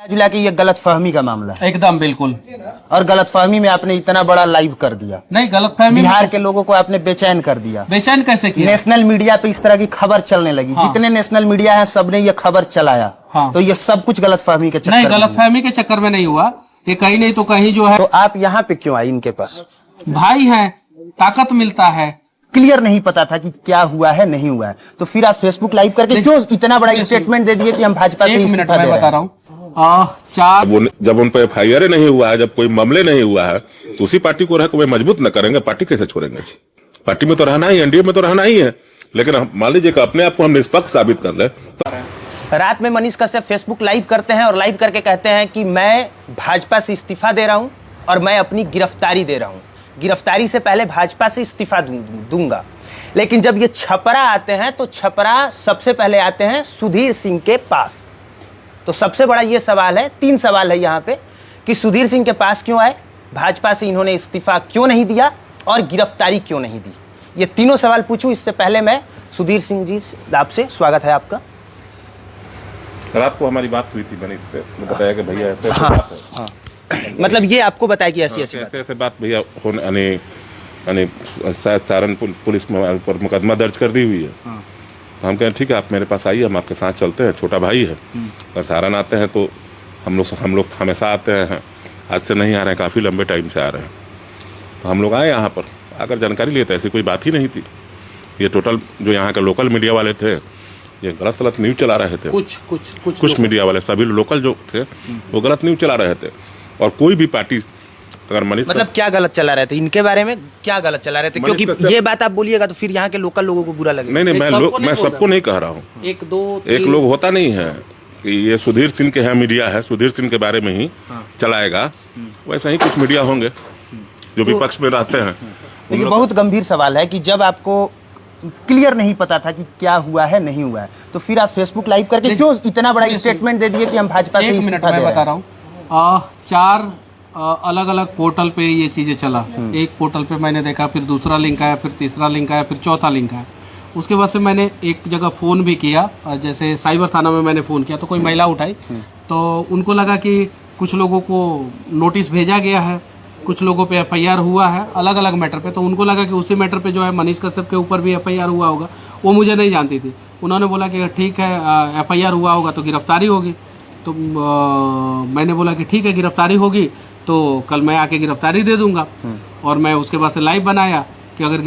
जुला के ये गलतफहमी का मामला है। एकदम बिल्कुल। और गलतफहमी में आपने इतना बड़ा लाइव कर दिया। नहीं, गलतफहमी बिहार के लोगों को आपने बेचैन कर दिया। बेचैन कैसे किया? नेशनल मीडिया पे इस तरह की खबर चलने लगी। हाँ। जितने नेशनल मीडिया है सबने ये खबर चलाया। हाँ। तो ये सब कुछ गलतफहमी के चक्कर नहीं, में गलतफहमी के चक्कर में नहीं हुआ ये, कहीं नहीं तो कहीं जो है। तो आप यहाँ पे क्यों आए इनके पास? भाई है, ताकत मिलता है। क्लियर नहीं पता था कि क्या हुआ है नहीं हुआ है, तो फिर आप फेसबुक लाइव करके जो इतना बड़ा स्टेटमेंट दे दिए कि हम भाजपा से इस्तीफा दे रहे हैं। बता रहा हूँ जब उन पर एफआईआर नहीं हुआ है, जब कोई मामले नहीं हुआ है, तो उसी पार्टी को रह कोई मजबूत न करेंगे। पार्टी कैसे छोड़ेंगे? पार्टी में तो रहना ही, एनडीए में तो रहना ही है। लेकिन मान लीजिए कि अपने आप को हम निष्पक्ष साबित कर ले। रात में मनीष कश्यप फेसबुक लाइव करते हैं और लाइव करके कहते हैं कि मैं भाजपा से इस्तीफा दे रहा हूं और मैं अपनी गिरफ्तारी दे रहा हूं। गिरफ्तारी से पहले भाजपा से इस्तीफा दूंगा। लेकिन जब ये छपरा आते हैं तो छपरा सबसे पहले आते हैं सुधीर सिंह के पास। तो सबसे बड़ा ये सवाल है, 3 सवाल है यहाँ पे कि सुधीर सिंह के पास क्यों आए, भाजपा से इन्होंने इस्तीफा क्यों नहीं दिया और गिरफ्तारी क्यों नहीं दी। ये तीनों सवाल पूछूं इससे पहले मैं सुधीर सिंह जी आपसे, स्वागत है आपका। रात को हमारी बात हुई थी, मैंने बताया कि भैया ऐसे बात है। हाँ। मतलब ये आपको बताया कि ऐसी बात भैया यानी शायद सारण पुलिस में पर मुकदमा दर्ज कर दी हुई है। तो हम कहें ठीक है, आप मेरे पास आइए, हम आपके साथ चलते हैं। छोटा भाई है, अगर सारण आते हैं तो हम लोग हमेशा आते हैं। आज से नहीं आ रहे हैं, काफ़ी लंबे टाइम से आ रहे हैं। तो हम लोग आए यहाँ पर, आकर जानकारी लिए, ऐसी कोई बात ही नहीं थी। ये टोटल जो यहाँ के लोकल मीडिया वाले थे, ये गलत न्यूज़ चला रहे थे। कुछ मीडिया वाले, सभी लोकल जो थे वो गलत न्यूज़ चला रहे थे। और कोई भी पार्टी अगर मनीष मतलब क्या गलत चला रहे थे, इनके बारे में क्या गलत चला रहे थे? क्योंकि ये बात आप बोलिएगा तो फिर यहाँ के लोकल लोगों को बुरा लगेगा। नहीं, मैं सबको नहीं कह रहा हूँ। एक लोग होता नहीं है कि ये सुधीर सिंह के है मीडिया है, सुधीर सिंह के बारे में ही चलाएगा। वैसा ही कुछ मीडिया होंगे जो विपक्ष में रहते हैं। ये बहुत गंभीर सवाल है कि जब आपको क्लियर नहीं पता था कि क्या हुआ है नहीं हुआ है, तो फिर आप फेसबुक लाइव करके जो इतना बड़ा स्टेटमेंट दे दिए कि हम भाजपा से इस्तीफा दे रहे हैं। बता रहा हूँ, 4 अलग अलग पोर्टल पे ये चीज़ें चला। एक पोर्टल पे मैंने देखा, फिर दूसरा लिंक आया, फिर तीसरा लिंक आया, फिर चौथा लिंक आया। उसके बाद से मैंने एक जगह फ़ोन भी किया, जैसे साइबर थाना में मैंने फ़ोन किया तो कोई महिला उठाई, तो उनको लगा कि कुछ लोगों को नोटिस भेजा गया है, कुछ लोगों पे एफआईआर हुआ है अलग अलग मैटर पे। तो उनको लगा कि उसी मैटर पे जो है मनीष कश्यप के ऊपर भी एफआईआर हुआ होगा। वो मुझे नहीं जानती थी। उन्होंने बोला कि ठीक है, एफआईआर हुआ होगा तो गिरफ्तारी होगी। तो मैंने बोला कि ठीक है, गिरफ्तारी होगी तो कल मैं आके गिरफ्तारी दे दूंगा। और मैं उसके बाद से लाइव बनाया कि अगर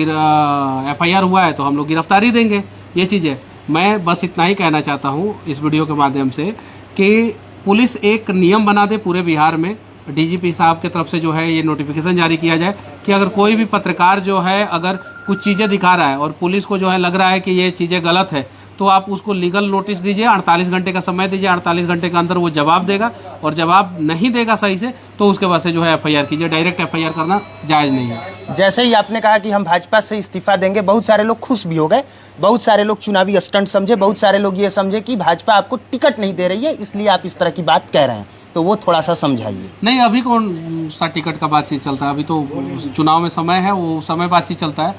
एफआईआर हुआ है तो हम लोग गिरफ्तारी देंगे। ये चीज़ है। मैं बस इतना ही कहना चाहता हूँ इस वीडियो के माध्यम से कि पुलिस एक नियम बना दे पूरे बिहार में, डीजीपी साहब की तरफ से जो है ये नोटिफिकेशन जारी किया जाए कि अगर कोई भी पत्रकार जो है अगर कुछ चीज़ें दिखा रहा है और पुलिस को जो है लग रहा है कि ये चीज़ें गलत है, तो आप उसको लीगल नोटिस दीजिए, 48 घंटे का समय दीजिए। 48 घंटे के अंदर वो जवाब देगा, और जवाब नहीं देगा सही से तो उसके बाद से जो है एफआईआर कीजिए। डायरेक्ट एफआईआर करना जायज़ नहीं है। जैसे ही आपने कहा कि हम भाजपा से इस्तीफा देंगे, बहुत सारे लोग खुश भी हो गए, बहुत सारे लोग चुनावी स्टंट समझे, बहुत सारे लोग ये समझे कि भाजपा आपको टिकट नहीं दे रही है इसलिए आप इस तरह की बात कह रहे हैं। तो वो थोड़ा सा समझाइए। नहीं, अभी कौन सा टिकट का बातचीत चलता है? अभी तो चुनाव में समय है, वो समय बातचीत चलता है।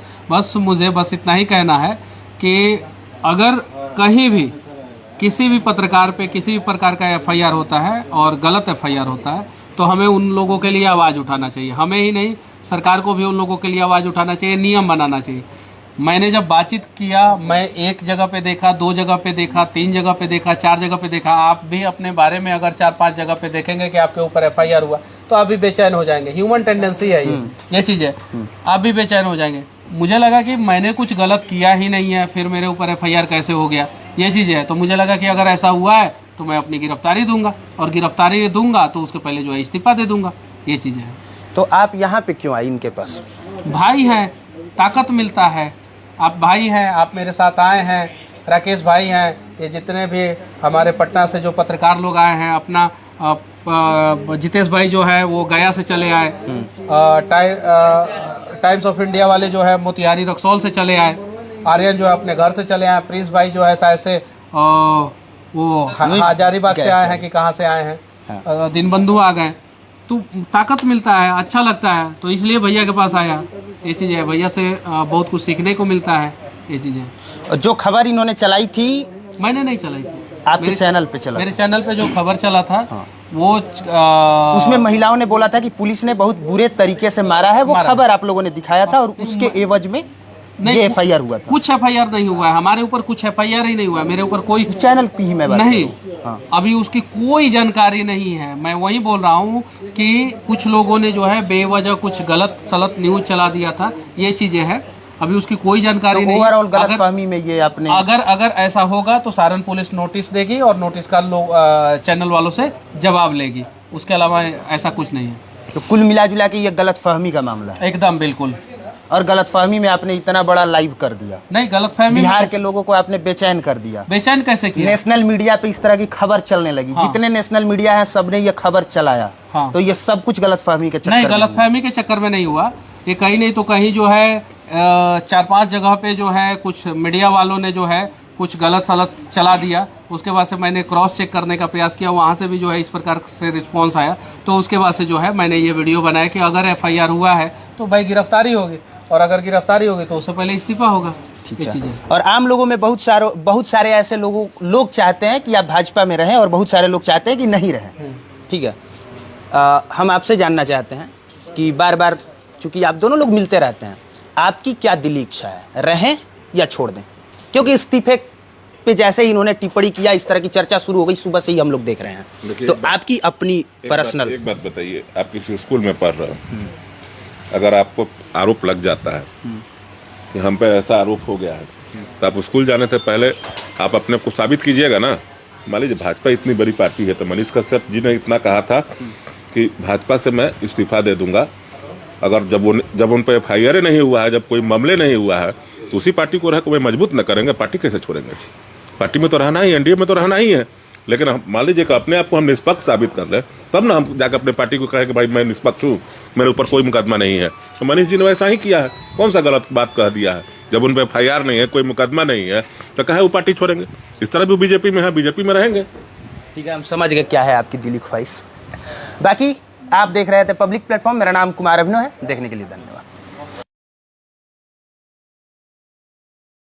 मुझे इतना ही कहना है कि अगर कहीं भी किसी भी पत्रकार पे किसी भी प्रकार का एफआईआर होता है और गलत एफआईआर होता है, तो हमें उन लोगों के लिए आवाज़ उठाना चाहिए। हमें ही नहीं, सरकार को भी उन लोगों के लिए आवाज़ उठाना चाहिए, नियम बनाना चाहिए। मैंने जब बातचीत किया, मैं 1 जगह पे देखा, 2 जगह पे देखा, 3 जगह पे देखा, 4 जगह पे देखा। आप भी अपने बारे में अगर 4-5 जगह पे देखेंगे कि आपके ऊपर एफआईआर हुआ तो आप भी बेचैन हो जाएंगे। ह्यूमन टेंडेंसी है ये चीज़ है, आप भी बेचैन हो जाएंगे। मुझे लगा कि मैंने कुछ गलत किया ही नहीं है, फिर मेरे ऊपर एफआईआर कैसे हो गया, ये चीज़ है। तो मुझे लगा कि अगर ऐसा हुआ है तो मैं अपनी गिरफ्तारी दूंगा, और गिरफ्तारी दूंगा तो उसके पहले जो है इस्तीफा दे दूंगा। ये चीज़ें हैं। तो आप यहाँ पे क्यों आए इनके पास? भाई हैं, ताकत मिलता है। आप भाई हैं, आप मेरे साथ आए हैं, राकेश भाई हैं, ये जितने भी हमारे पटना से जो पत्रकार लोग आए हैं, अपना जितेश भाई जो है वो गया से चले आए, टाइम्स ऑफ इंडिया वाले जो है मोतिहारी रक्सौल से चले आए, आर्यन जो है अपने घर से चले आए, प्रिंस भाई जो है शायद से वो हजारीबाग से आए हैं कि कहाँ से आए हैं, दीनबंधु आ गए। तो ताकत मिलता है, अच्छा लगता है, तो इसलिए भैया के पास आया। ये चीज़ है, भैया से बहुत कुछ सीखने को मिलता है। ये चीज़ें जो खबर इन्होंने चलाई थी, मैंने नहीं चलाई थी, आपके चैनल पे चला, मेरे चैनल पे जो खबर चला था, वो उसमें महिलाओं ने बोला था कि पुलिस ने बहुत बुरे तरीके से मारा है, वो मारा। खबर आप लोगों ने दिखाया था और उसके एवज में ये FIR हुआ था। कुछ FIR नहीं हुआ है, हमारे ऊपर कुछ FIR ही नहीं हुआ है, मेरे ऊपर कोई चैनल की ही मैं बात नहीं। करूं। हाँ। अभी उसकी कोई जानकारी नहीं है। मैं वही बोल रहा हूँ कि कुछ लोगों ने जो है बेवजह कुछ गलत सलत न्यूज चला दिया था, ये चीजें हैं। अभी उसकी कोई जानकारी तो नहीं। ओवरऑल गलतफहमी में ये आपने अगर ऐसा होगा तो सारण पुलिस नोटिस देगी और नोटिस का चैनल वालों से जवाब लेगी। उसके अलावा ऐसा कुछ नहीं है। तो कुल मिला जुला के ये गलतफहमी का मामला है। एकदम बिल्कुल। और गलतफहमी में आपने इतना बड़ा लाइव कर दिया, नहीं गलतफहमी, बिहार के लोगों को आपने बेचैन कर दिया। बेचैन कैसे किया? नेशनल मीडिया पे इस तरह की खबर चलने लगी। हाँ। जितने नेशनल मीडिया है सबने ये खबर चलाया। हाँ। तो ये सब कुछ गलतफहमी के चक्कर नहीं, में हुआ। गलतफहमी के चक्कर में नहीं हुआ। ये कहीं नहीं तो कहीं जो है 4-5 जगह पे जो है कुछ मीडिया वालों ने जो है कुछ गलत सलत चला दिया। उसके बाद से मैंने क्रॉस चेक करने का प्रयास किया, वहाँ से भी जो है इस प्रकार से रिस्पॉन्स आया। तो उसके बाद से जो है मैंने ये वीडियो बनाया कि अगर FIR हुआ है तो भाई गिरफ्तारी होगी, और अगर गिरफ्तारी होगी तो उससे पहले इस्तीफा होगा। ये चीज़ें और आम लोगों में बहुत सारे ऐसे लोग चाहते हैं कि आप भाजपा में रहें और बहुत सारे लोग चाहते हैं कि नहीं रहें। ठीक है, हम आपसे जानना चाहते हैं कि बार बार चूंकि आप दोनों लोग मिलते रहते हैं, आपकी क्या दिली इच्छा है, रहें या छोड़ दें? क्योंकि इस्तीफे पे जैसे ही इन्होंने टिप्पणी किया इस तरह की चर्चा शुरू हो गई, सुबह से ही हम लोग देख रहे हैं। तो आपकी अपनी पर्सनल एक बात बताइए, आप किसी स्कूल में पढ़ रहे हो, अगर आपको आरोप लग जाता है कि हम पे ऐसा आरोप हो गया है, तो आप स्कूल जाने से पहले आप अपने को साबित कीजिएगा ना। मान लीजिए भाजपा इतनी बड़ी पार्टी है, तो मनीष कश्यप जी ने इतना कहा था कि भाजपा से मैं इस्तीफा दे दूंगा। अगर जब उन पर FIR नहीं हुआ है, जब कोई मामले नहीं हुआ है, तो उसी पार्टी को रह को वे मजबूत न करेंगे, पार्टी कैसे छोड़ेंगे? पार्टी में तो रहना ही, NDA में तो रहना ही है। लेकिन हम मान लीजिए कि अपने आप को हम निष्पक्ष साबित कर लें, तब ना हम जाकर अपने पार्टी को कहें कि भाई मैं निष्पक्ष हूँ, मेरे ऊपर कोई मुकदमा नहीं है। तो मनीष जी ने वैसा ही किया है। कौन सा गलत बात कह दिया है? जब उन पर FIR नहीं है, कोई मुकदमा नहीं है, तो कहे वो पार्टी छोड़ेंगे। इस तरह भी बीजेपी में है, बीजेपी में रहेंगे। ठीक है, हम समझ गए क्या है आपकी दिली ख्वाहिश। बाकी आप देख रहे थे पब्लिक प्लेटफॉर्म। मेरा नाम कुमार अभिनव है। देखने के लिए धन्यवाद।